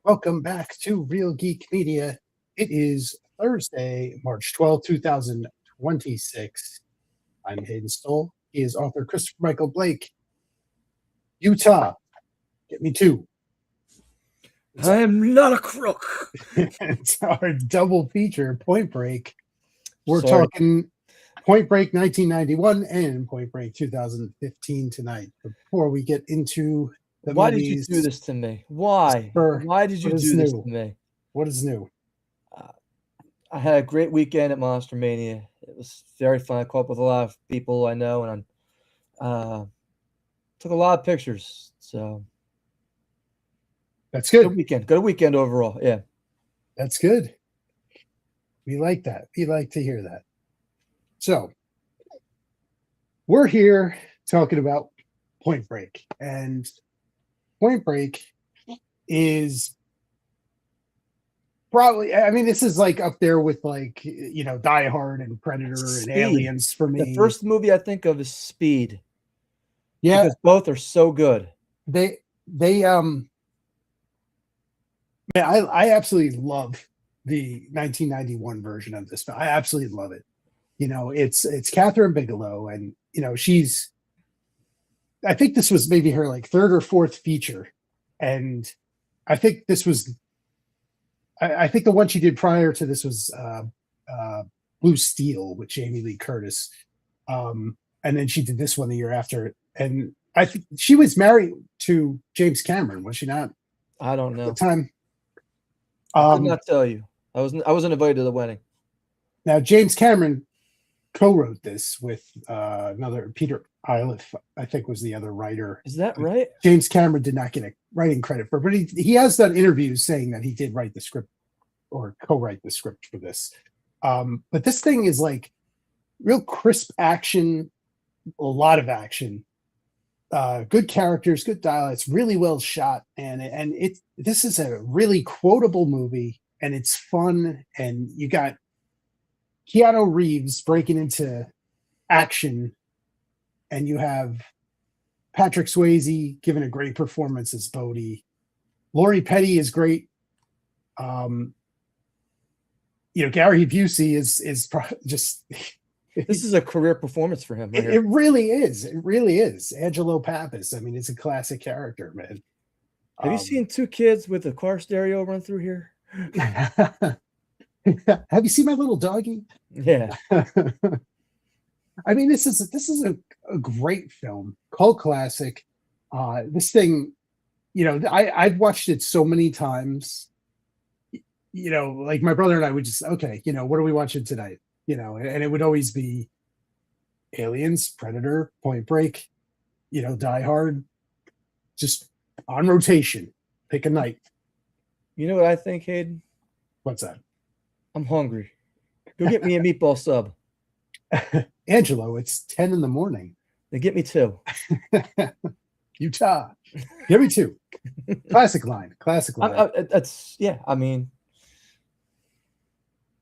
Welcome back to Real Geek Media. It is Thursday, March 12th, 2026. I'm Hayden Stoll. He is author Christopher Michael Blake. Utah, get me two. I am not a crook. It's our double feature, Point Break. We're Sorry. talking Point Break 1991 and Point Break 2015 tonight. Before we get into the Why movies, did you do this to me? Why? Sir, Why did you what is do this new? to me? What is new? I had a great weekend at Monster Mania. It was very fun. I caught up with a lot of people I know, and I took a lot of pictures. So That's good. Good weekend overall. Yeah. That's good. We like that. We like to hear that. So, we're here talking about Point Break. And Point Break is probably, I mean, this is like up there with like, Die Hard and Predator Speed. and Aliens for me. The first movie I think of is Speed. Yeah. Because both are so good. I absolutely love the 1991 version of this. I absolutely love it. It's Catherine Bigelow, and she's. I think this was maybe her like third or fourth feature, and I think this was. I think the one she did prior to this was Blue Steel with Jamie Lee Curtis, and then she did this one the year after. And I think she was married to James Cameron, was she not? I don't know. At the time. I could not tell you. I wasn't invited to the wedding. Now James Cameron co-wrote this with another Peter Iliff, I think was the other writer. Is that right? James Cameron did not get a writing credit for it, but he has done interviews saying that he did write the script or co-write the script for this. But this thing is like real crisp action, a lot of action, good characters, good dialogue. It's really well shot, and this is a really quotable movie, and it's fun, and you got Keanu Reeves breaking into action, and you have Patrick Swayze giving a great performance as Bodhi. Lori Petty is great. Gary Busey is just. This is a career performance for him. It really is. It really is. Angelo Pappas. I mean, it's a classic character, man. Have you seen two kids with a car stereo run through here? Have you seen my little doggy? Yeah. I mean, this is a great film, cult classic. This thing, I've watched it so many times. Like my brother and I would just, okay, what are we watching tonight? And it would always be Aliens, Predator, Point Break, Die Hard, just on rotation. Pick a night. You know what I think, Hayden? What's that? I'm hungry. Go get me a meatball sub. Angelo, it's 10 in the morning. Then get me two. Utah, give me two. Classic line. That's yeah. I mean,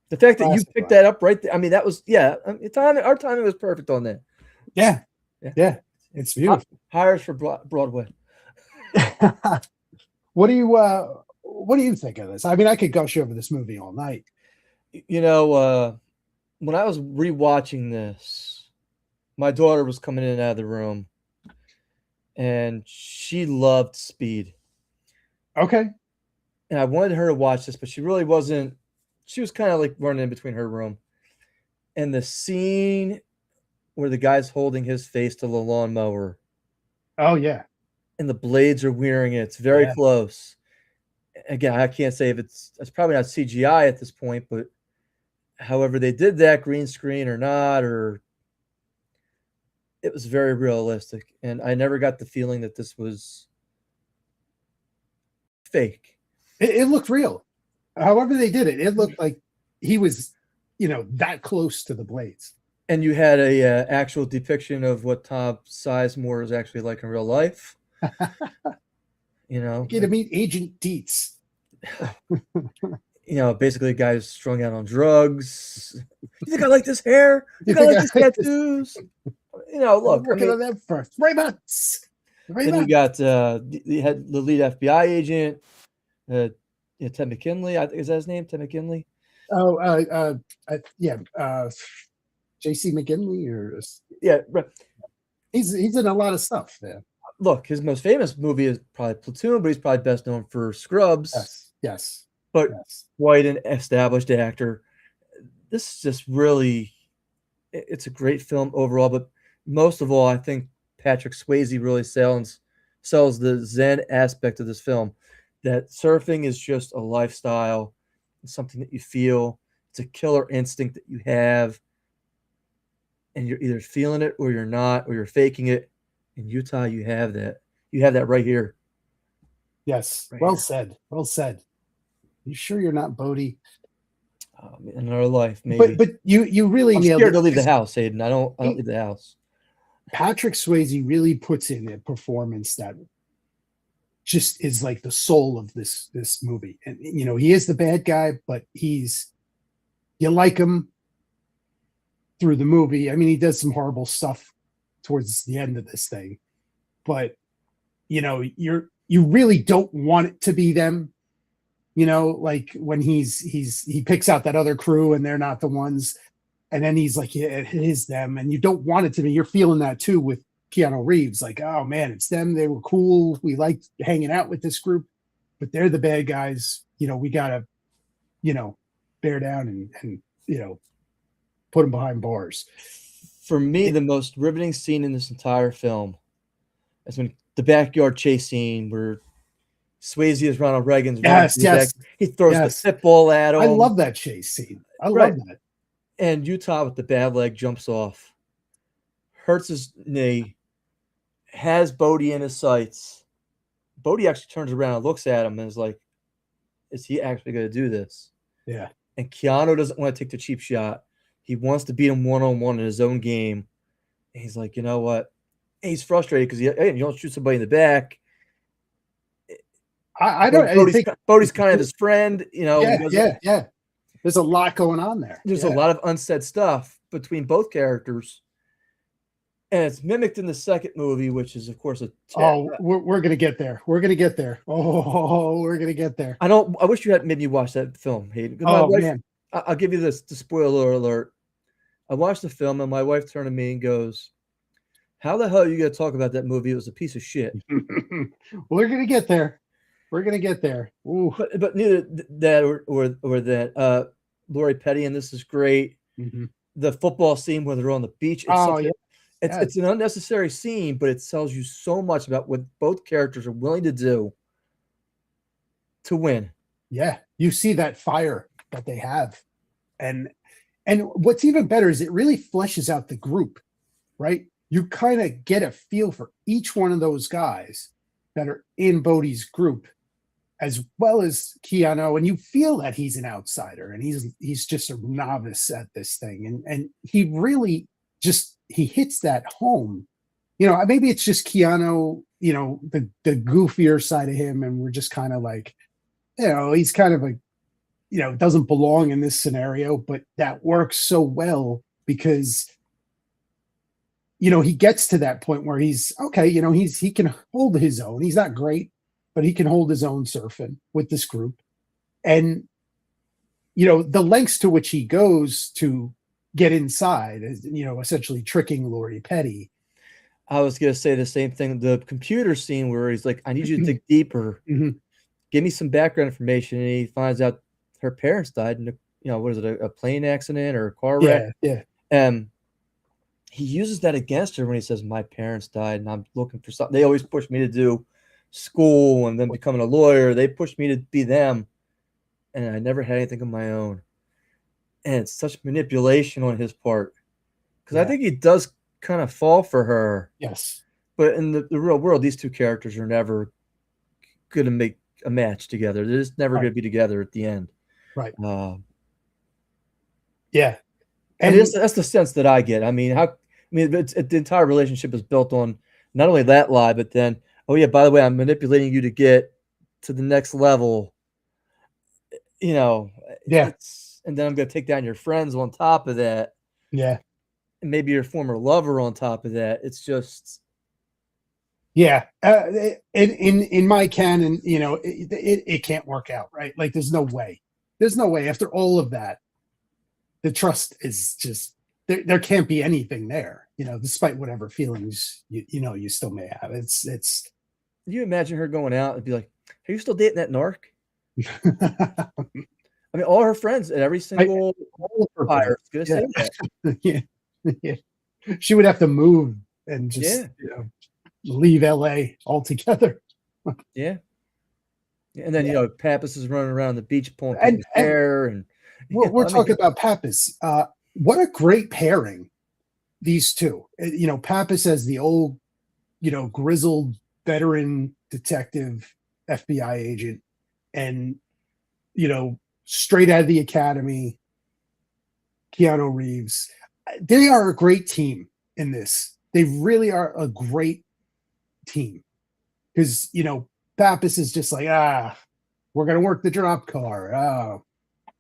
the fact that you picked that up right there. I mean, that was our timing was perfect on that. Yeah. It's beautiful. Hires for Broadway. What do you think of this? I mean, I could gush over this movie all night. When I was rewatching this, my daughter was coming in and out of the room, and she loved Speed. Okay. And I wanted her to watch this, but she really wasn't. She was kind of like running in between her room. And the scene where the guy's holding his face to the lawnmower. Oh, yeah. And the blades are wearing it. It's very close. Again, I can't say if it's probably not CGI at this point, but however they did that, green screen or not, or it was very realistic. And I never got the feeling that this was fake. It looked real. However they did it, it looked like he was, that close to the blades. And you had a actual depiction of what Tom Sizemore is actually like in real life. Get to meet Agent Dietz. Basically, a guy's strung out on drugs. You think I like this hair? You think I like these tattoos? Look, working on them for 3 months. Then you got you had the lead FBI agent, Yeah, Ted McKinley. Is that his name? Ted McKinley. Oh, yeah, J.C. McGinley, or Yeah. he's in a lot of stuff. Yeah. Look, his most famous movie is probably Platoon, but he's probably best known for Scrubs. Yes. Yes. But Yes. quite an established actor. This is just really, it's a great film overall. But most of all, I think Patrick Swayze really sells the Zen aspect of this film. That surfing is just a lifestyle, it's something that you feel. It's a killer instinct that you have, and you're either feeling it or you're not, or you're faking it. In Utah, you have that. You have that right here. Yes. Right Well here. said. Well said. You sure you're not Bodie? In our life, maybe. But you really I'm nailed scared it. to leave the house, Hayden. I don't He- leave the house. Patrick Swayze really puts in a performance that just is like the soul of this movie. And he is the bad guy, but you like him through the movie. I mean, he does some horrible stuff towards the end of this thing, but you really don't want it to be them. Like when he picks out that other crew and they're not the ones, and then he's like, yeah, it is them, and you don't want it to be. You're feeling that too with Keanu Reeves, like, oh man, it's them. They were cool. We liked hanging out with this group, but they're the bad guys. We gotta, bear down and put them behind bars. For me, the most riveting scene in this entire film is when the backyard chase scene where Swayze is Ronald Reagan's. Yes, yes. He throws the Yes. football at him. I love that chase scene. I Right. love that. And Utah with the bad leg jumps off, hurts his knee, has Bodie in his sights. Bodie actually turns around and looks at him and is like, is he actually going to do this? Yeah. And Keanu doesn't want to take the cheap shot. He wants to beat him one-on-one in his own game. And he's like, you know what? And he's frustrated because you don't shoot somebody in the back. I don't think Bodie's kind of his friend, Yeah. There's a lot going on there. There's a lot of unsaid stuff between both characters. And it's mimicked in the second movie, which is, of course, we're gonna get there. We're gonna get there. Oh, we're gonna get there. I wish you had made me watch that film, Hayden. Man. I'll give you this, the spoiler alert. I watched the film and my wife turned to me and goes, how the hell are you going to talk about that movie? It was a piece of shit. We're gonna get there. We're gonna get there. Ooh. But neither that or that. Lori Petty, and this is great. Mm-hmm. The football scene where they're on the beach. It's an unnecessary scene, but it tells you so much about what both characters are willing to do to win. Yeah, you see that fire that they have, and what's even better is it really fleshes out the group, right? You kind of get a feel for each one of those guys that are in Bodie's group, as well as Keanu, and you feel that he's an outsider and he's just a novice at this thing, and he really he hits that home. Maybe it's just Keanu, the goofier side of him, and we're just kind of like, he's kind of doesn't belong in this scenario, but that works so well because he gets to that point where he's okay, he can hold his own. He's not great, but he can hold his own surfing with this group. And the lengths to which he goes to get inside is, essentially tricking Lori Petty. I was going to say the same thing. The computer scene where he's like, I need you to dig deeper. Mm-hmm. Give me some background information. And he finds out her parents died in what is it, a plane accident or a car wreck? Yeah. He uses that against her when he says, my parents died and I'm looking for something. They always push me to do school and then becoming a lawyer. They pushed me to be them. And I never had anything of my own. And it's such manipulation on his part. Because I think he does kind of fall for her. Yes. But in the real world, these two characters are never going to make a match together. They're just never going to be together at the end. Right. Yeah. And that's the sense that I get. I mean, the entire relationship is built on not only that lie, but then, oh yeah, by the way, I'm manipulating you to get to the next level. Yeah. And then I'm going to take down your friends on top of that. Yeah. And maybe your former lover on top of that. It's just, Yeah, in my canon, it can't work out, right? Like, there's no way. There's no way after all of that. The trust is just there. There can't be anything there, despite whatever feelings you still may have. It's. Can you imagine her going out and be like, "Are you still dating that narc?" I mean, all her friends at every single all of her fire is friends. gonna say that. Yeah, yeah. She would have to move and just leave LA altogether. Yeah. And then Pappas is running around the beach pulling And- people's hair, and We're talking about Pappas. What a great pairing, these two. Pappas as the old, grizzled veteran detective, FBI agent, and straight out of the academy, Keanu Reeves. They are a great team in this. They really are a great team because Pappas is just like, we're gonna work the drop car.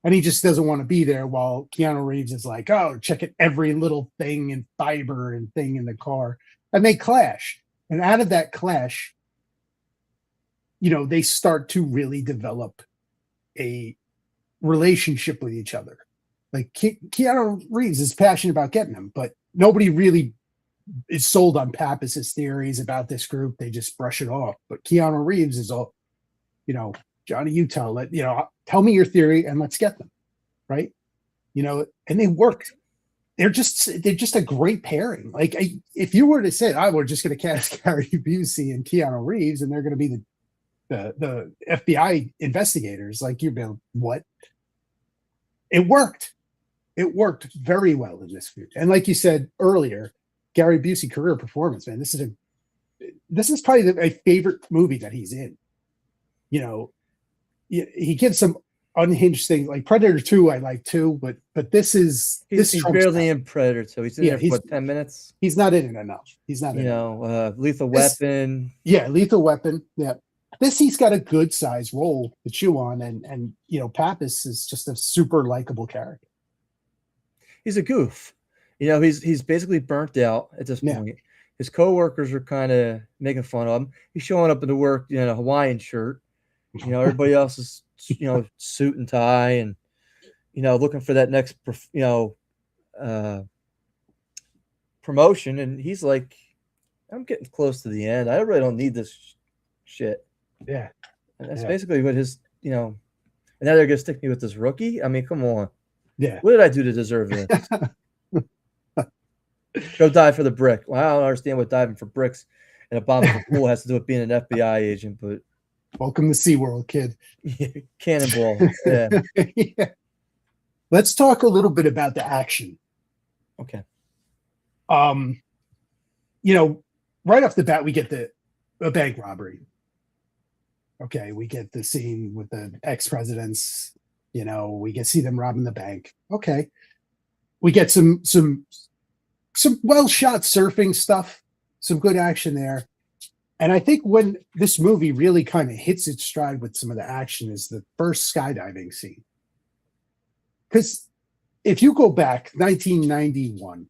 And he just doesn't want to be there, while Keanu Reeves is like, checking every little thing and fiber and thing in the car. And they clash. And out of that clash, they start to really develop a relationship with each other. Like, Keanu Reeves is passionate about getting him, but nobody really is sold on Pappas's theories about this group. They just brush it off. But Keanu Reeves is all, Johnny Utah, tell me your theory and let's get them, right? And they work. They're just a great pairing. Like, if you were to say, we're just going to cast Gary Busey and Keanu Reeves, and they're going to be the FBI investigators, like, you'd be like, what? It worked. It worked very well in this movie. And like you said earlier, Gary Busey career performance, man. This is probably my favorite movie that he's in. He gives some unhinged things, like Predator 2 I like too, but this he's barely in Predator 2. He's in there for 10 minutes. He's not in it enough. He's not in it. Lethal Weapon. Yeah, Lethal Weapon. Yeah. He's got a good size role to chew on, and Pappas is just a super likable character. He's a goof. He's basically burnt out at this point. His coworkers are kind of making fun of him. He's showing up into work in a Hawaiian shirt. Everybody else is suit and tie, and looking for that next promotion. And he's like, I'm getting close to the end. I really don't need this shit. Yeah. And that's basically what his, and now they're gonna stick me with this rookie. I mean, come on. Yeah. What did I do to deserve this? Go dive for the brick. Well, I don't understand what diving for bricks in a bomb pool has to do with being an FBI agent, but welcome to SeaWorld, kid. Cannonball. Yeah. Yeah. Let's talk a little bit about the action. Okay. Right off the bat, we get a bank robbery. Okay, we get the scene with the ex-presidents. We get see them robbing the bank. Okay, we get some well shot surfing stuff, some good action there. And I think when this movie really kind of hits its stride with some of the action is the first skydiving scene. Because if you go back 1991,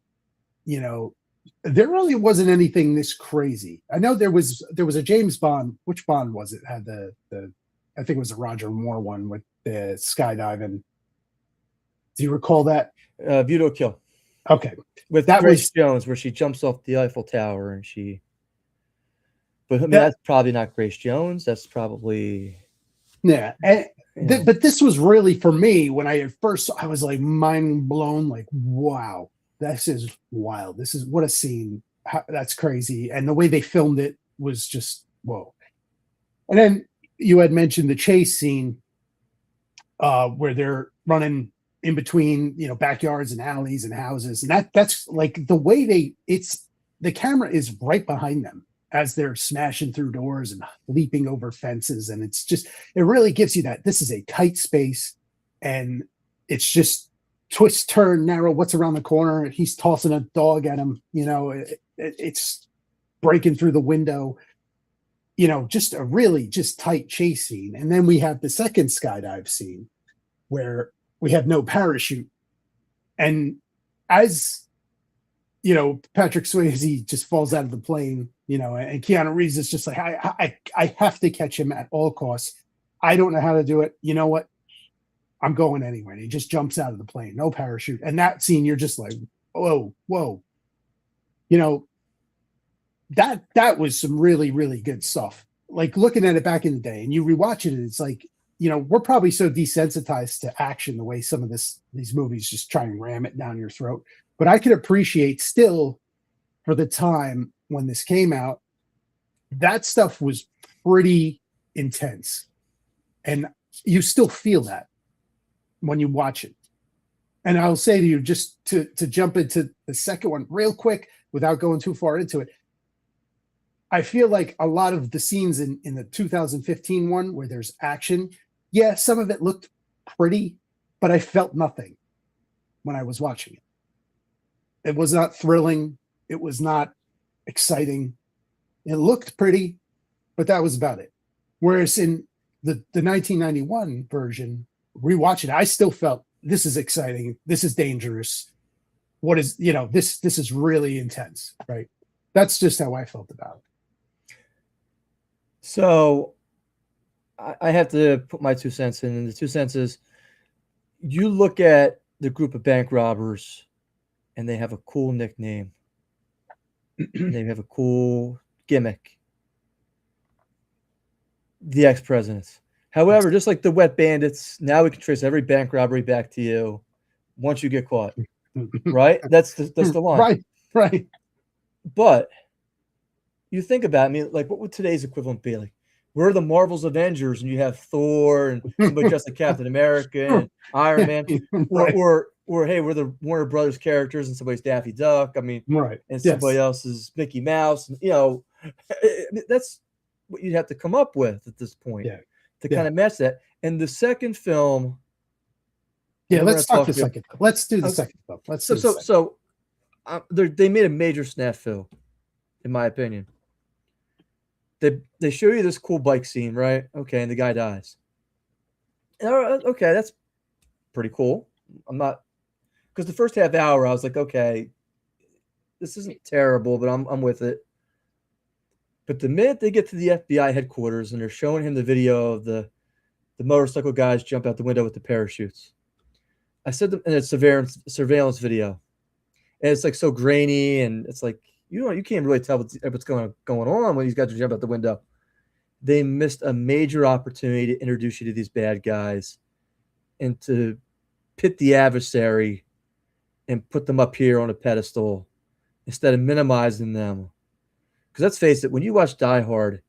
there really wasn't anything this crazy. I know there was a James Bond. Which Bond was it? Had the I think it was a Roger Moore one with the skydiving. Do you recall that? View to a Kill. Okay, with that Grace Jones, where she jumps off the Eiffel Tower and she. But I mean, that's probably not Grace Jones. That's probably. Yeah, but this was really, for me, when I was like mind blown. Like, wow, this is wild. This is what a scene. That's crazy, and the way they filmed it was just whoa. And then you had mentioned the chase scene, where they're running in between, backyards and alleys and houses, and that's like the way the camera is right behind them as they're smashing through doors and leaping over fences, and it really gives you that this is a tight space, and it's just twist, turn, narrow. What's around the corner? He's tossing a dog at him. It's breaking through the window. Just a really just tight chase scene, and then we have the second skydive scene where we have no parachute. And as Patrick Swayze just falls out of the plane, and Keanu Reeves is just like, I have to catch him at all costs. I don't know how to do it. You know what? I'm going anyway. And he just jumps out of the plane, no parachute. And that scene, you're just like, whoa. That was some really, really good stuff. Like looking at it back in the day, and you rewatch it, and it's like, we're probably so desensitized to action the way some of these movies just try and ram it down your throat. But I could appreciate still, for the time when this came out, that stuff was pretty intense. And you still feel that when you watch it. And I'll say to you, just to jump into the second one real quick without going too far into it, I feel like a lot of the scenes in the 2015 one where there's action, yeah, some of it looked pretty, but I felt nothing when I was watching it. It was not thrilling. It was not exciting. It looked pretty, but that was about it. Whereas in the 1991 version, rewatching it, I still felt this is exciting. This is dangerous. What is, this is really intense, right? That's just how I felt about it. So I have to put my 2 cents in. And the 2 cents is, you look at the group of bank robbers and they have a cool nickname. They have a cool gimmick. The ex-presidents. However, just like the wet bandits, now we can trace every bank robbery back to you once you get caught. Right? That's the line. Right. But you think about it, I mean, like, what would today's equivalent be? Like, we're the Marvel's Avengers, and you have Thor and somebody just like Captain America and Iron Man, Right. or hey, we're the Warner Brothers characters, and somebody's Daffy Duck. I mean, Right. and Yes. somebody else is Mickey Mouse. And, that's what you'd have to come up with at this point to kind of match that. And the second film, let's talk the second. Let's do the second film. They made a major snafu, in my opinion. They show you this cool bike scene, right? Okay, and the guy dies. Okay, that's pretty cool. I'm not, because the first half hour I was like, okay, this isn't terrible, but I'm with it. But the minute they get to the FBI headquarters and they're showing him the video of the motorcycle guys jump out the window with the parachutes, I said, and it's surveillance video, and it's like so grainy, and it's like, you can't really tell what's going on when these guys jump out the window. They missed a major opportunity to introduce you to these bad guys and to pit the adversary and put them up here on a pedestal instead of minimizing them. Because let's face it, when you watch Die Hard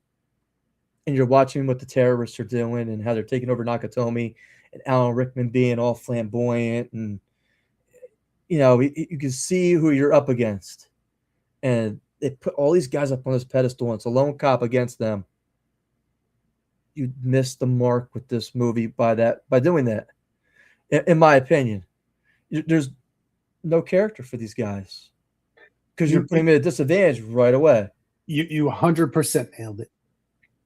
and you're watching what the terrorists are doing and how they're taking over Nakatomi and Alan Rickman being all flamboyant, and you can see who you're up against. And they put all these guys up on this pedestal, and it's a lone cop against them. You missed the mark with this movie by doing that. In my opinion, there's no character for these guys because you're putting them at a disadvantage right away. You 100% nailed it.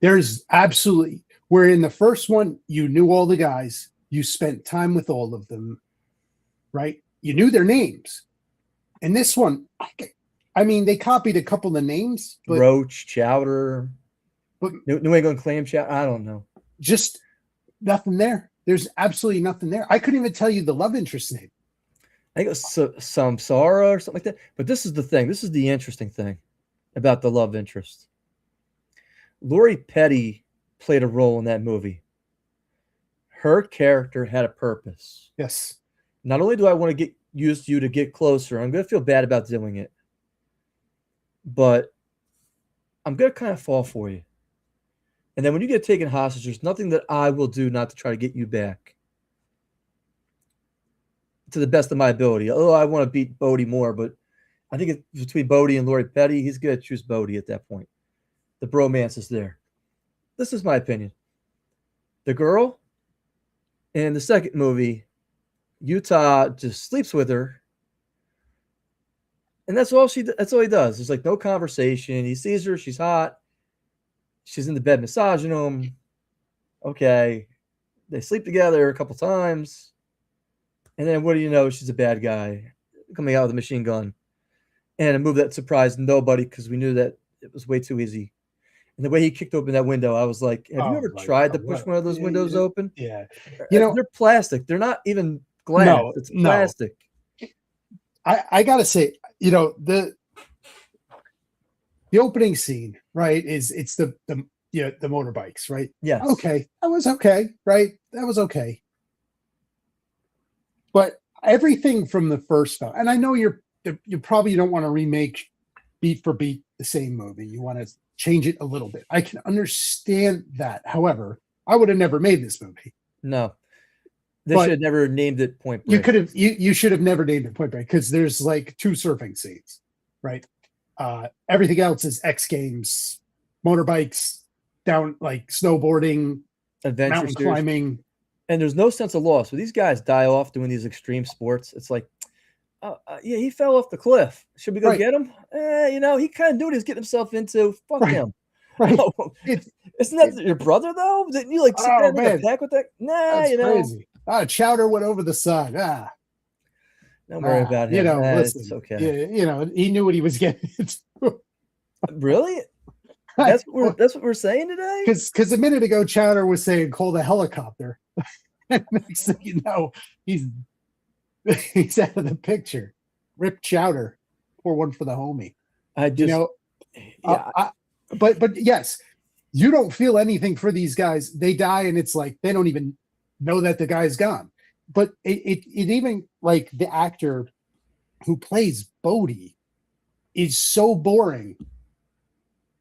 There's absolutely, where in the first one, you knew all the guys, you spent time with all of them, right? You knew their names. And this one, I mean, they copied a couple of names, but Roach, Chowder, but New England Clam Chowder. I don't know. Just nothing there. There's absolutely nothing there. I couldn't even tell you the love interest name. I think it was Samsara or something like that. But this is the thing. This is the interesting thing about the love interest. Lori Petty played a role in that movie. Her character had a purpose. Yes. Not only do I want to get used to you to get closer, I'm going to feel bad about doing it, but I'm going to kind of fall for you. And then when you get taken hostage, there's nothing that I will do not to try to get you back to the best of my ability. Although I want to beat Bodhi more, but I think it's between Bodhi and Lori Petty, he's going to choose Bodhi at that point. The bromance is there. This is my opinion. The girl in the second movie, Utah just sleeps with her. And that's all he does. There's like no conversation. He sees her, she's hot. She's in the bed massaging him. Okay. They sleep together a couple times. And then what do you know? She's a bad guy coming out with a machine gun. and a move that surprised nobody because we knew that it was way too easy. And the way he kicked open that window, I was like, "Have you Oh ever my tried to God, push what? one of those windows open? Yeah. You know, They're plastic. They're not even glass. no, It's no. plastic." I gotta say, you know, the opening scene, right, is it's the the motorbikes, right? Yes. Okay, that was okay, right? That was okay. But everything from the first film, and I know you probably don't want to remake beat for beat the same movie. You want to change it a little bit. I can understand that. However, I would have never made this movie. No. They should But have never named it Point you Break. could have you should have never named it Point Break because there's like 2 surfing scenes, right? Everything else is X Games, motorbikes, down like snowboarding, Adventure mountain series. climbing. And there's no sense of loss. When these guys die off doing these extreme sports, it's like, yeah, he fell off the cliff. Should we go Right. get him? He kind of knew what he's getting himself into. Fuck Right. him. Right. Isn't that your brother though? Didn't you like sit there Oh and make a man, pack with that? Nah, that's crazy. Chowder went over the side. Don't worry about him. It's Listen, okay. he knew what he was getting into. Really? That's what we're saying today? Because a minute ago, Chowder was saying, call the helicopter. And next thing you know, he's out of the picture. Rip Chowder. Pour one for the homie. But yes, you don't feel anything for these guys. They die, and it's like they don't even know that the guy's gone. But it even like the actor who plays Bodhi is so boring.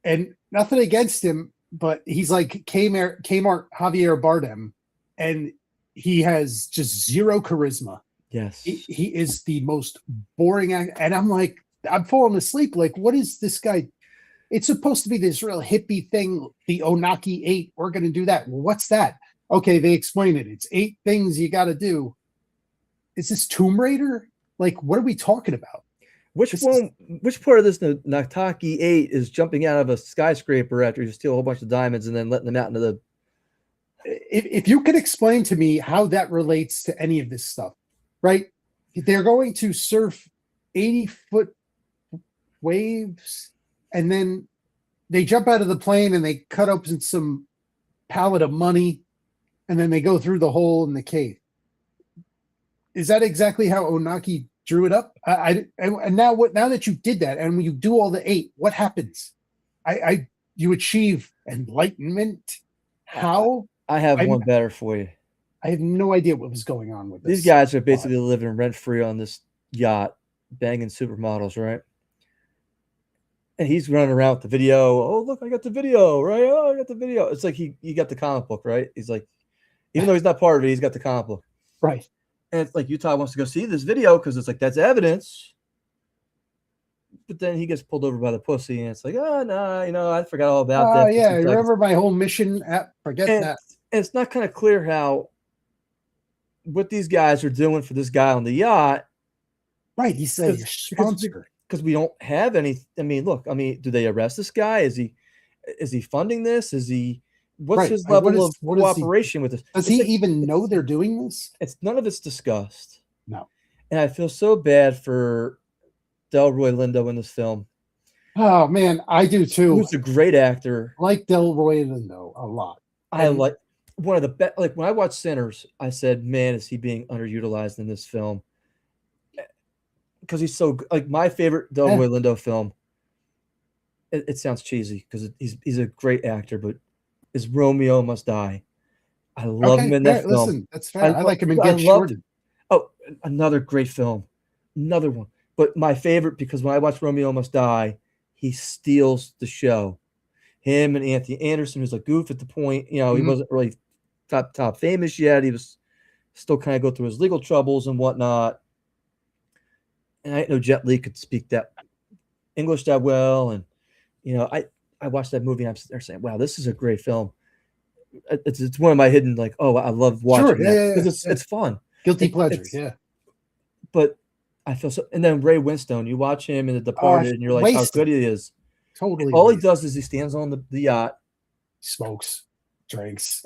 And nothing against him, but he's like Kmart Javier Bardem, and he has just zero charisma. Yes. He is the most boring actor. And I'm like, I'm falling asleep. Like, what is this guy? It's supposed to be this real hippie thing, the Onaki 8. We're going to do that. Well, what's that? Okay, they explain it. It's 8 things you got to do. Is this Tomb Raider? Like, what are we talking about? Which part of this Nataki 8 is jumping out of a skyscraper after you steal a whole bunch of diamonds and then letting them out into the... If you could explain to me how that relates to any of this stuff, right? They're going to surf 80-foot waves, and then they jump out of the plane and they cut open some pallet of money, and then they go through the hole in the cave. Is that exactly how Onaki drew it up? And now that you did that, and when you do all the 8, what happens? You achieve enlightenment. How? I have one better for you. I have no idea what was going on with this. These guys are basically living rent free on this yacht, banging supermodels, right? And he's running around with the video. Oh, look, I got the video, right? Oh, I got the video. It's like he got the comic book, right? He's like, even though he's not part of it, he's got the comic book. Right. And it's like Utah wants to go see this video because it's like, that's evidence. But then he gets pulled over by the pussy, and it's like, oh, no, I forgot all about that. Yeah, remember my whole mission? Forget that. And it's not kind of clear how what these guys are doing for this guy on the yacht. Right. He said your sponsor. Because we don't have any. I mean, look, do they arrest this guy? Is he funding this? What's his level of cooperation with this? Does he even know they're doing this? None of it's discussed. No. And I feel so bad for Delroy Lindo in this film. Oh man, I do too. Who's a great actor. I like Delroy Lindo a lot. I like one of the best. Like when I watched Sinners, I said, "Man, is he being underutilized in this film?" Because he's so like my favorite Delroy Lindo film. It sounds cheesy because he's a great actor, but is Romeo Must Die. I love him in that film. Listen, that's fair. I like him in Get Shorted. Oh, another great film, another one. But my favorite, because when I watch Romeo Must Die, he steals the show. Him and Anthony Anderson, who's a goof at the point, he wasn't really top famous yet. He was still kind of go through his legal troubles and whatnot. And I know Jet Li could speak that English that well. And, I watched that movie and I'm sitting there saying, wow, this is a great film. It's one of my hidden, like, oh, I love watching it because it's fun. Guilty pleasure, yeah. But I feel so. And then Ray Winstone, you watch him in The Departed, and you're like, how good he is. Totally. All he does is he stands on the yacht, smokes, drinks,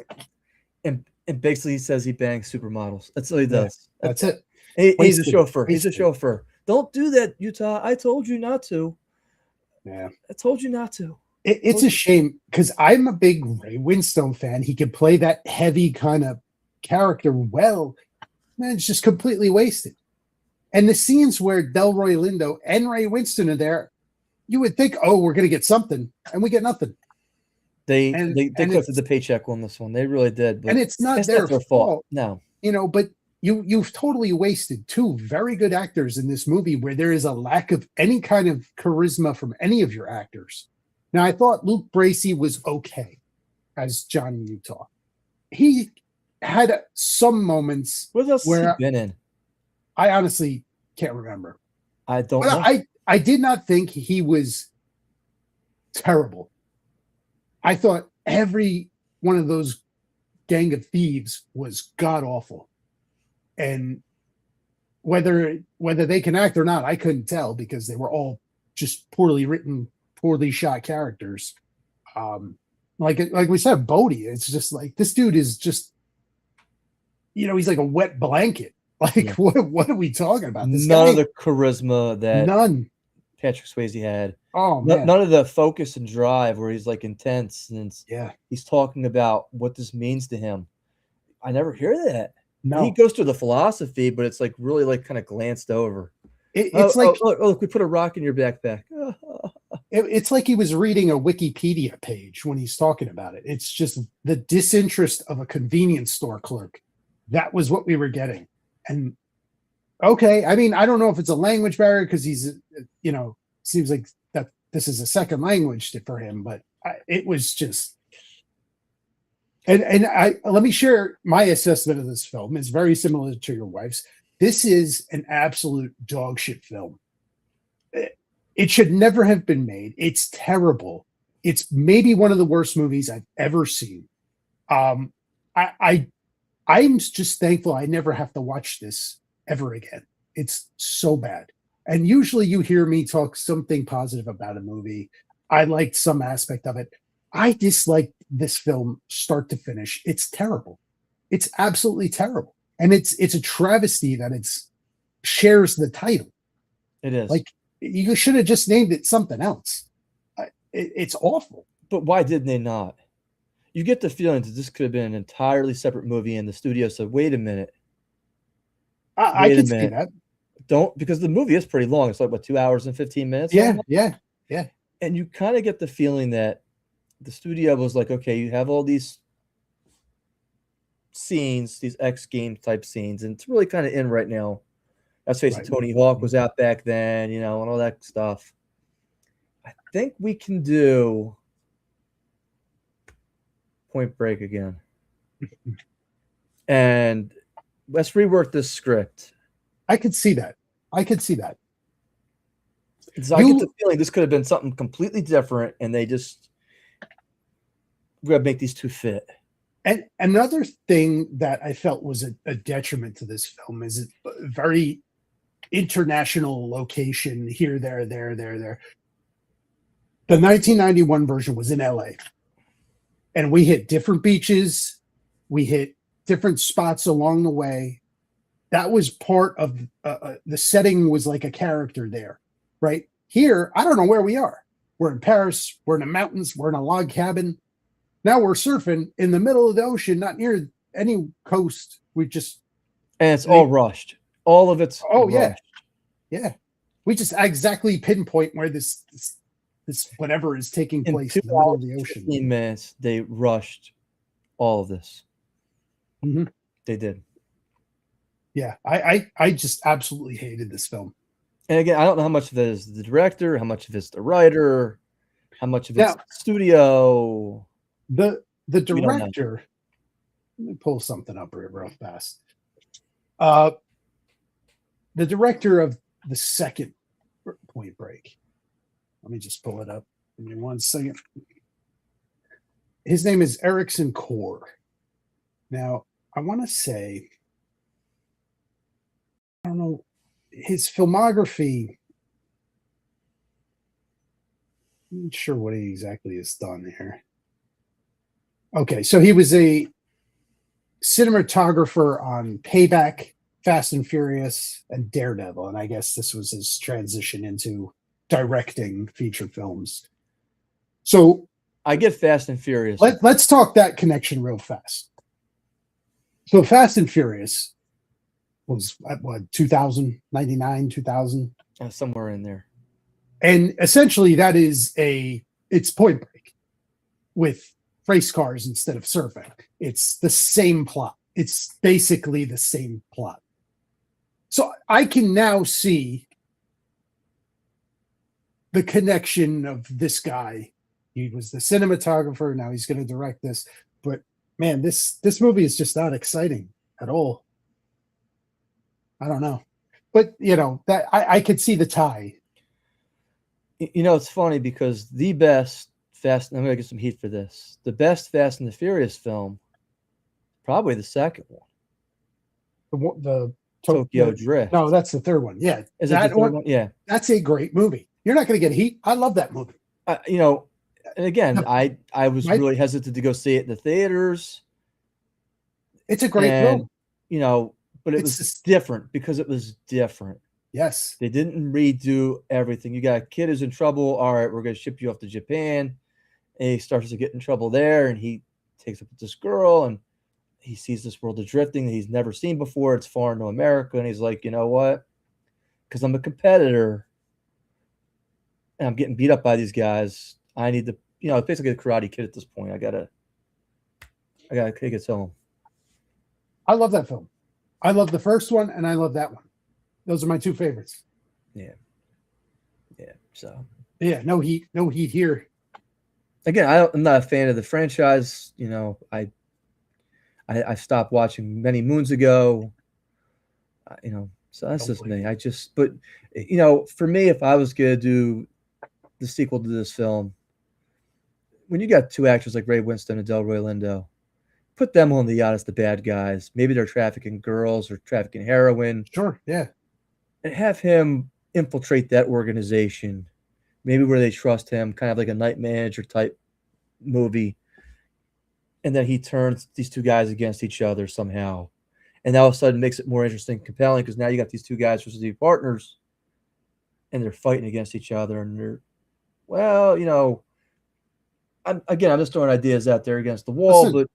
and basically he says he bangs supermodels. That's all he does. That's it. He's a chauffeur. He's a chauffeur. Don't do that, Utah. I told you not to. Yeah. I told you not to. It's a shame because I'm a big Ray Winstone fan. He can play that heavy kind of character well. Man, it's just completely wasted. And the scenes where Delroy Lindo and Ray Winston are there, you would think, oh, we're going to get something, and we get nothing. They And collected the paycheck on this one. They really did. But and it's not their fault. No. But you've totally wasted two very good actors in this movie where there is a lack of any kind of charisma from any of your actors. Now, I thought Luke Bracey was okay as Johnny Utah. He had some moments What else has he where been in? I honestly can't remember. I don't But know. I did not think he was terrible. I thought every one of those gang of thieves was god awful. And whether they can act or not, I couldn't tell because they were all just poorly written, poorly shot characters. Like we said, Bodie, it's just like this dude is just, he's like a wet blanket. Like what are we talking about? This None guy, of the charisma that none. Patrick Swayze had. Oh man, None of the focus and drive where he's like intense and he's talking about what this means to him. I never hear that. no. He goes through the philosophy, but it's like really like kind of glanced over. It's like look, we put a rock in your backpack. it's like he was reading a Wikipedia page when he's talking about it. It's just the disinterest of a convenience store clerk. That was what we were getting. And okay, I mean, I don't know if it's a language barrier because he's, seems like that this is a second language for him, but it was just. And let me share my assessment of this film. It's very similar to your wife's. This is an absolute dog shit film. It should never have been made. It's terrible. It's maybe one of the worst movies I've ever seen. I'm just thankful I never have to watch this ever again. It's so bad. And usually you hear me talk something positive about a movie. I liked some aspect of it. I disliked this film start to finish. It's terrible. It's absolutely terrible. And it's a travesty that it's shares the title. It is. Like you should have just named it something else. It's awful. But why didn't they not? You get the feeling that this could have been an entirely separate movie, and the studio said, "Wait a minute, I can see that. Don't," because the movie is pretty long. It's like 2 hours and 15 minutes. Yeah. And you kind of get the feeling that the studio was like, "Okay, you have all these scenes, these X game type scenes, and it's really kind of in right now." Let's face it, Tony Hawk was out back then, and all that stuff. I think we can do Point Break again. And let's rework this script. I could see that. I get the feeling this could have been something completely different, and we gotta make these two fit. And another thing that I felt was a detriment to this film is a very international location here, there. The 1991 version was in LA. And we hit different beaches. We hit different spots along the way. That was part of the setting was like a character there, right? Here, I don't know where we are. We're in Paris. We're in the mountains. We're in a log cabin. Now we're surfing in the middle of the ocean, not near any coast. And it's all rushed. All of it's rushed. Yeah. We just exactly pinpoint where this whatever is taking place in the middle of the ocean. 15 minutes, they rushed all of this. Mm-hmm. They did. Yeah, I just absolutely hated this film. And again, I don't know how much of it is the director, how much of it's the writer, how much of it's the studio. The director, let me pull something up real fast. The director of the second Point Break. Let me just pull it up. Give me 1 second. His name is Ericson Core. Now, I want to say, I don't know, his filmography, I'm not sure what he exactly has done here. Okay, so he was a cinematographer on Payback, Fast and Furious, and Daredevil. And I guess this was his transition into directing feature films. So I get Fast and Furious. let's talk that connection real fast. So Fast and Furious was at what, 2099, 2000? Somewhere in there. And essentially that is it's Point Break with race cars instead of surfing. It's the same plot. It's basically the same plot. So I can now see the connection of this guy. He was the cinematographer. Now he's going to direct this. But man, this movie is just not exciting at all. I don't know. But that I could see the tie. It's funny because the best Fast, I'm gonna get some heat for this. The best Fast and the Furious film, probably the second one. The Tokyo Drift. No, that's the third one. Yeah, Is that the third one? Yeah, that's a great movie. You're not going to get heat. I love that movie. And again, I was really hesitant to go see it in the theaters. It's a great film. But it was just different because it was different. Yes. They didn't redo everything. You got a kid who's in trouble. All right, we're going to ship you off to Japan. And he starts to get in trouble there, and he takes up with this girl, and he sees this world of drifting that he's never seen before. It's foreign to America, and he's like, you know what? Because I'm a competitor, and I'm getting beat up by these guys. I need to, it's basically a Karate Kid at this point. I gotta take it home. I love that film. I love the first one, and I love that one. Those are my two favorites. Yeah. So. Yeah. No heat here. Again, I'm not a fan of the franchise. I stopped watching many moons ago. So that's just me. But for me, if I was gonna do the sequel to this film, when you got two actors like Ray Winston and Delroy Lindo, put them on the yacht as the bad guys. Maybe they're trafficking girls or trafficking heroin. Sure, yeah. And have him infiltrate that organization, maybe where they trust him, kind of like a Night Manager type movie. And then he turns these two guys against each other somehow. And all of a sudden makes it more interesting, compelling, because now you got these two guys supposed to be partners, and they're fighting against each other. And they're, I'm just throwing ideas out there against the wall, but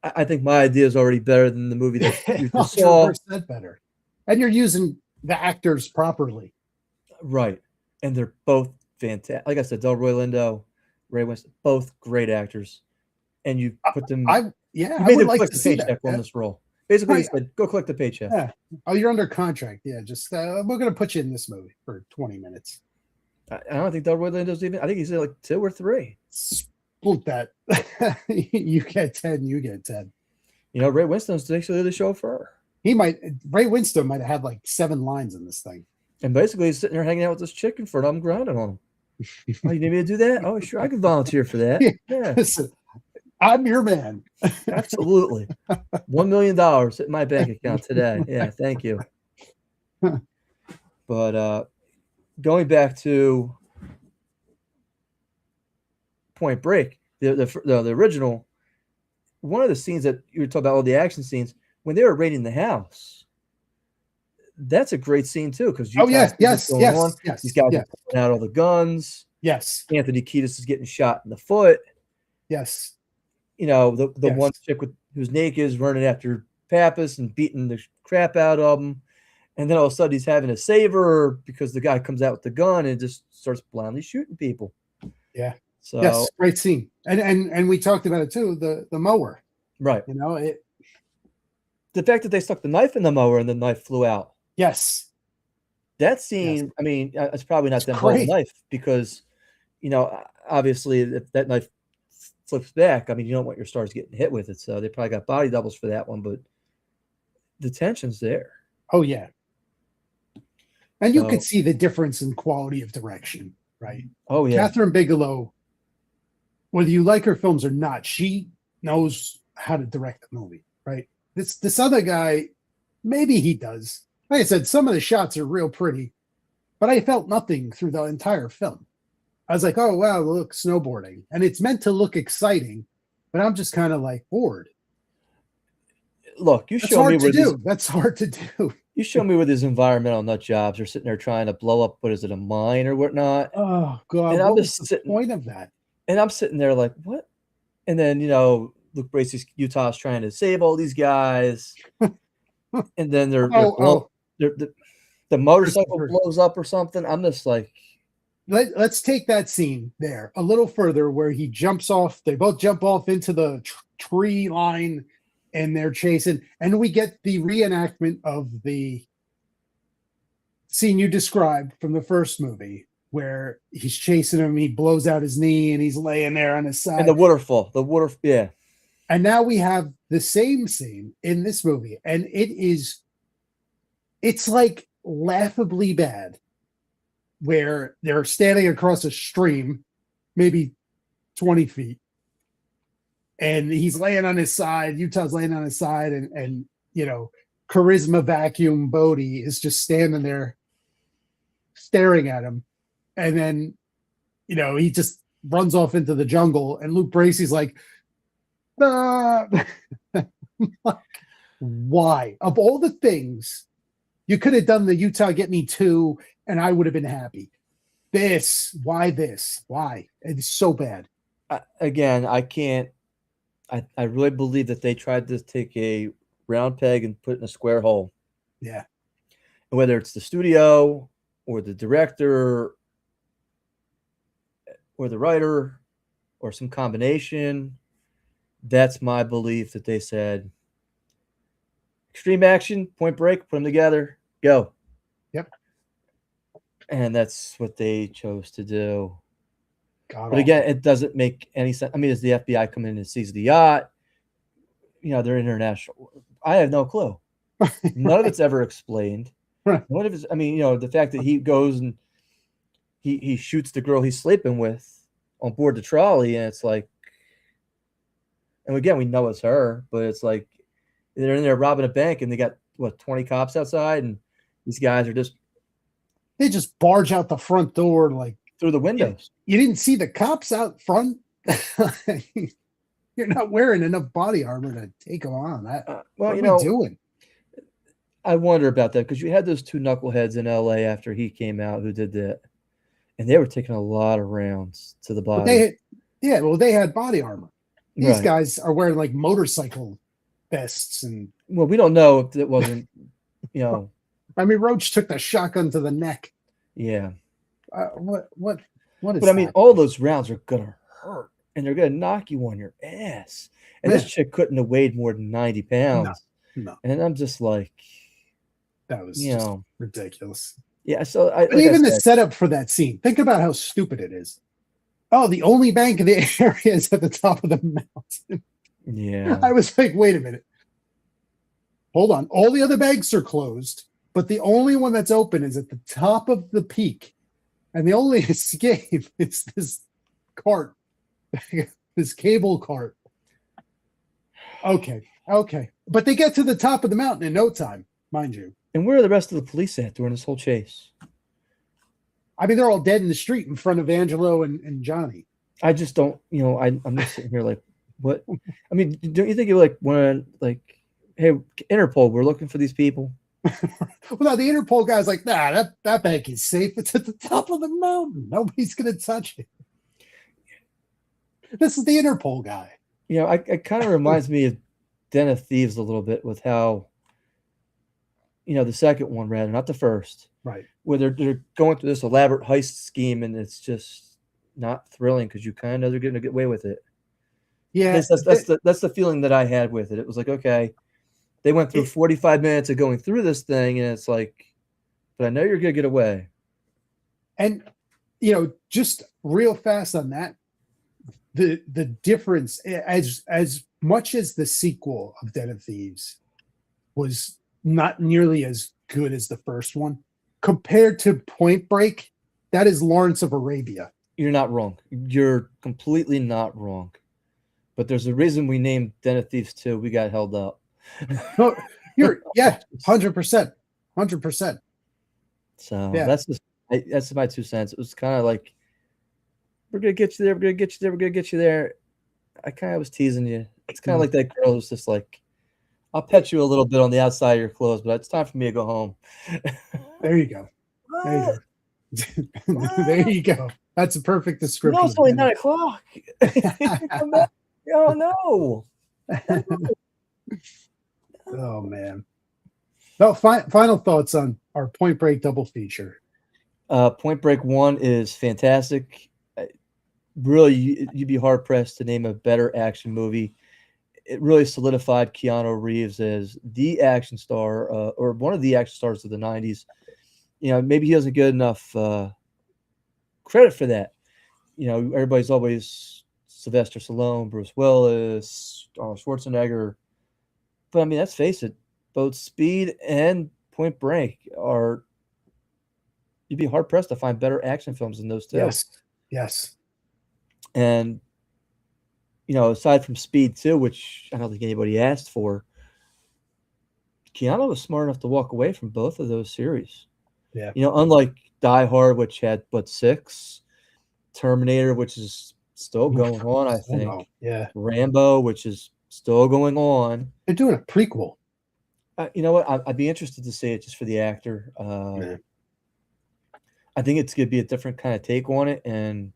I think my idea is already better than the movie that you just saw. 100% better. And you're using the actors properly. Right. And they're both fantastic. Like I said, Delroy Lindo, Ray Winston, both great actors. And you put them. You made them collect the paycheck on this role. Basically, you said, go collect the paycheck. Yeah. Oh, you're under contract. Yeah, just we're going to put you in this movie for 20 minutes. I don't think Delroy Lindo's even. I think he's like 2 or 3. Split that. You get 10. You get 10. Ray Winston's actually the chauffeur. Ray Winston might have had like 7 lines in this thing. And basically, he's sitting there hanging out with this chick in front of him, grinding on him. Oh, you need me to do that? Oh, sure, I can volunteer for that. Yeah. Listen, I'm your man. Absolutely. $1 million in my bank account today. Yeah, thank you. But going back to Point Break, the original, one of the scenes that you were talking about, all the action scenes, when they were raiding the house, that's a great scene too. Because yes. These guys are pulling out all the guns. Yes. Anthony Kiedis is getting shot in the foot. Yes. The one chick who's naked is running after Pappas and beating the crap out of him. And then all of a sudden he's having to save her because the guy comes out with the gun and just starts blindly shooting people. Yeah. So yes, great scene. And we talked about it too, the mower. Right. The fact that they stuck the knife in the mower and the knife flew out. Yes. That scene, yes. It's probably not them holding the knife because, obviously if that knife flips back, you don't want your stars getting hit with it. So they probably got body doubles for that one, but the tension's there. Oh, yeah. And you could see the difference in quality of direction, right? Oh, yeah. Catherine Bigelow, whether you like her films or not, she knows how to direct a movie, right? This other guy, maybe he does. Like I said, some of the shots are real pretty, but I felt nothing through the entire film. I was like, oh, wow, look, snowboarding. And it's meant to look exciting, but I'm just kind of like bored. look, you That's show me hard to where these do. That's hard to do. you show me where these environmental nut jobs are sitting there trying to blow up, what is it, a mine or whatnot, Oh God, and I'm what was just the sitting point of that? and I'm sitting there like, "What?" And then, Luke Bracey's Utah's trying to save all these guys, and then they're Oh, blow oh, they're the motorcycle Christopher. blows up or something. I'm just like, Let's take that scene there a little further where he jumps off. They both jump off into the tree line and they're chasing. And we get the reenactment of the scene you described from the first movie where he's chasing him. He blows out his knee and he's laying there on his side. and the water, yeah. And now we have the same scene in this movie. And it's like laughably bad, where they're standing across a stream, maybe 20 feet, and he's laying on his side. Utah's laying on his side, and Charisma Vacuum Bodie is just standing there staring at him. And then, he just runs off into the jungle, and Luke Bracey's like, ah. Why? Of all the things, you could have done the Utah Get Me Too, and I would have been happy. Why this? Why? It's so bad. Again, I can't. I really believe that they tried to take a round peg and put it in a square hole. Yeah. And whether it's the studio or the director or the writer or some combination, that's my belief that they said, extreme action, Point Break, put them together, go. Yep. And that's what they chose to do. God, but again, it doesn't make any sense. I mean, does the FBI come in and seize the yacht? They're international. I have no clue. None of it's ever explained. Right. None of it's, the fact that he goes and he shoots the girl he's sleeping with on board the trolley, and it's like, and again, we know it's her, but it's like they're in there robbing a bank, and they got 20 cops outside, and these guys are they just barge out the front door like through the windows. You didn't see the cops out front. You're not wearing enough body armor to take them on. What are we doing? I wonder about that, because you had those two knuckleheads in LA after he came out who did that, and they were taking a lot of rounds to the body. They had body armor. These Right. guys are wearing like motorcycle vests, and we don't know if it wasn't, I mean, Roach took the shotgun to the neck. Yeah. What is But that? I mean, all those rounds are gonna hurt, and they're gonna knock you on your ass. And this chick couldn't have weighed more than 90 pounds. No. And I'm just like, that was just ridiculous. Yeah. So but even the setup for that scene, think about how stupid it is. Oh, the only bank in the area is at the top of the mountain. Yeah. I was like, wait a minute. Hold on. All the other banks are closed, but the only one that's open is at the top of the peak. And the only escape is this cart, this cable cart. Okay. But they get to the top of the mountain in no time, mind you. And where are the rest of the police at during this whole chase? I mean, they're all dead in the street in front of Angelo and Johnny. I just don't, I'm just sitting here like, what? I mean, don't you think you like want to, like, hey, Interpol, we're looking for these people? Well, no, the Interpol guy's like, nah, that bank is safe. It's at the top of the mountain. Nobody's going to touch it. This is the Interpol guy. It kind of reminds me of Den of Thieves a little bit with how, the second one, rather, not the first. Right. Where they're going through this elaborate heist scheme, and it's just not thrilling because you kind of know they're going to get away with it. Yeah. That's the feeling that I had with it. It was like, okay, they went through 45 minutes of going through this thing, and it's like, but I know you're going to get away. And, just real fast on that, the difference, as much as the sequel of Den of Thieves was not nearly as good as the first one, compared to Point Break, that is Lawrence of Arabia. You're not wrong. You're completely not wrong. But there's a reason we named Den of Thieves 2. We got held up. No, 100%. So that's my 2 cents. It was kind of like, we're gonna get you there, we're gonna get you there. I kind of was teasing you. It's kind of like that girl who's just like, I'll pet you a little bit on the outside of your clothes, but it's time for me to go home. There you go. There you go. What? There you go. That's a perfect No, description. it's only 9:00. Come back. Oh no. Oh man. No, final thoughts on our Point Break double feature. Point Break 1 is fantastic. Really, you'd be hard pressed to name a better action movie. It really solidified Keanu Reeves as the action star, or one of the action stars of the '90s. Maybe he doesn't get enough credit for that. Everybody's always Sylvester Stallone, Bruce Willis, Arnold Schwarzenegger. But I mean, let's face it, both Speed and Point Break are. You'd be hard pressed to find better action films than those two. Yes. And aside from Speed 2, which I don't think anybody asked for, Keanu was smart enough to walk away from both of those series. Yeah. Unlike Die Hard, which had but 6, Terminator, which is still going on, I think. Oh, yeah. Rambo, which is still going on. They're doing a prequel. You know what? I'd be interested to see it just for the actor. Yeah. I think it's going to be a different kind of take on it. And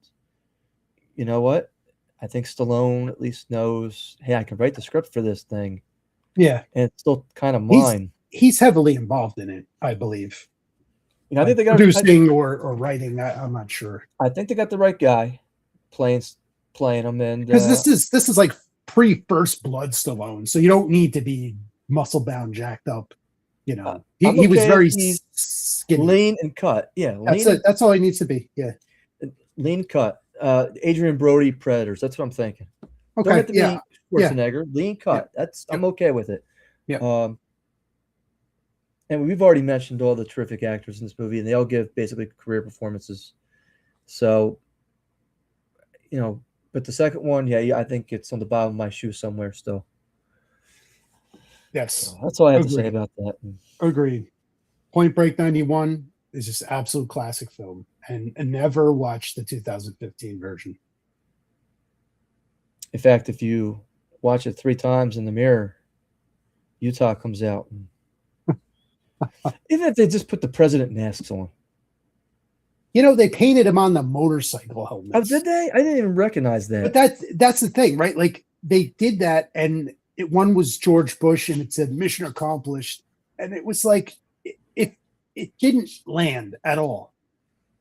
you know what? I think Stallone at least knows, hey, I can write the script for this thing. Yeah. And it's still kind of mine. He's heavily involved in it, I believe. I think they got producing or writing. I'm not sure. I think they got the right guy playing him, and because this is like pre-First Blood Stallone, so you don't need to be muscle bound, jacked up. He was very skinny, lean and cut. Yeah, that's all he needs to be. Yeah, lean cut. Adrian Brody, Predators. That's what I'm thinking. Okay, don't have to be Schwarzenegger. Lean cut. Yeah. I'm okay with it. Yeah. And we've already mentioned all the terrific actors in this movie, and they all give basically career performances. So, but the second one, I think it's on the bottom of my shoe somewhere still. Yes. So that's all I have to say about that. Agreed. Point Break 91 is just absolute classic film, and never watch the 2015 version. In fact, if you watch it 3 times in the mirror, Utah comes out. Even if they just put the president masks on. They painted him on the motorcycle helmet. Oh, did they? I didn't even recognize that. But that's the thing, right? Like they did that, and one was George Bush, and it said "Mission accomplished," and it was like it didn't land at all.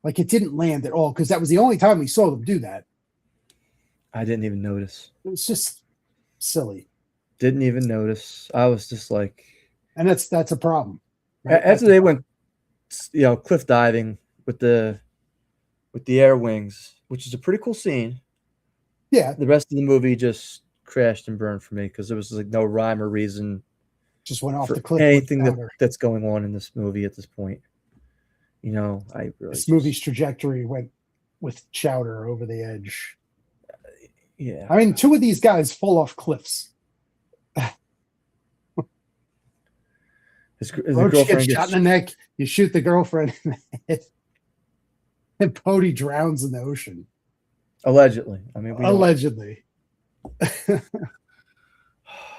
Like it didn't land at all because that was the only time we saw them do that. I didn't even notice. It was just silly. Didn't even notice. I was just like, and that's a problem. Right? After they went, cliff diving with the air wings, which is a pretty cool scene. Yeah. The rest of the movie just crashed and burned for me because there was like no rhyme or reason. Just went off the cliff. Anything that's going on in this movie at this point. This movie's trajectory went with Chowder over the edge. Yeah. I mean, 2 of these guys fall off cliffs. His girlfriend gets shot in the neck. You shoot the girlfriend in the head. And Bodhi drowns in the ocean. Allegedly. I mean, allegedly.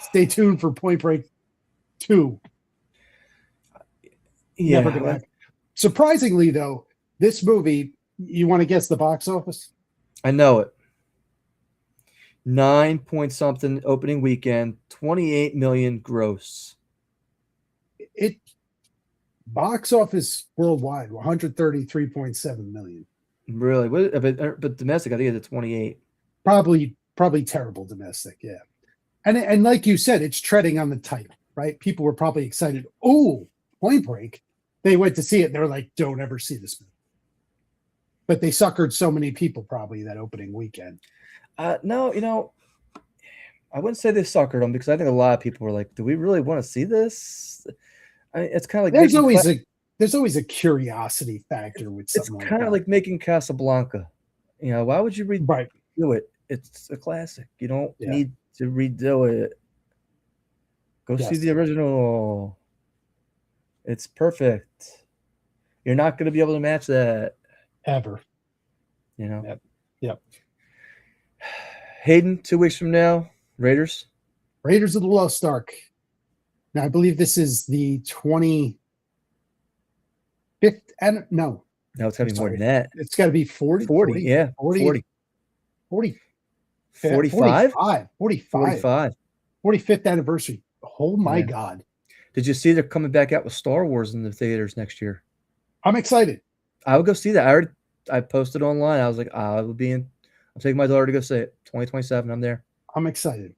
Stay tuned for Point Break 2. Yeah. Never gonna happen. Surprisingly, though, this movie, you want to guess the box office? I know it. 9 point something opening weekend, 28 million gross. It box office worldwide 133.7 million. Really? But domestic, I think it's 28. Probably terrible domestic, yeah. And like you said, it's treading on the title, right? People were probably excited. Oh, Point Break. They went to see it. They're like, don't ever see this movie. But they suckered so many people probably that opening weekend. No, I wouldn't say they suckered them because I think a lot of people were like, do we really want to see this? I mean, it's kind of like there's always a curiosity factor with something. It's kind of like making Casablanca. Why would you redo it? It's a classic. You don't need to redo it. Go see the original. It's perfect. You're not going to be able to match that ever. Yep. Hayden, 2 weeks from now, Raiders of the Lost Ark. Now, I believe this is the 25th, and no, No, it's gotta I'm be more than sorry. that. It's got to be 40, 40, yeah, 40, 40. 45, 45. 45th anniversary. Oh my Yeah. God. Did you see they're coming back out with Star Wars in the theaters next year? I'm excited. I would go see that. I posted online. I was like, I will be in. I'm taking my daughter to go see it. 2027. I'm there. I'm excited.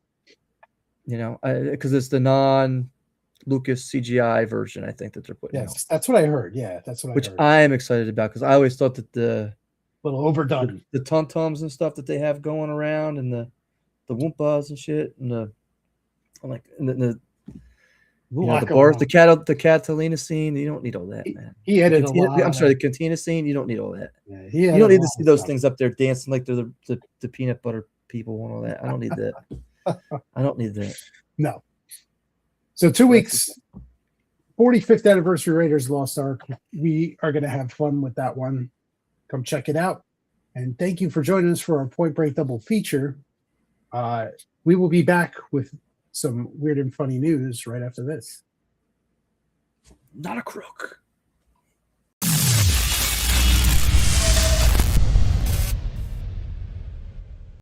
You know, because it's the non-Lucas CGI version. I think that they're putting out, Yes, that's what I heard. Yeah, that's what which I heard. I am excited about because I always thought that the Little overdone. the tum-tums and stuff that they have going around and the Woompas and shit and the like and the you know, the Catalina scene. You don't need all that, man. He added a lot. I'm sorry, the Cantina scene. You don't need all that. Yeah, You don't need to see those things up there dancing like they're the peanut butter people and all that. I don't need that. I don't need that. No. So 2 weeks, 45th anniversary Raiders Lost Ark. We are going to have fun with that one. Come check it out. And thank you for joining us for our Point Break double feature. We will be back with some weird and funny news right after this. Not a crook.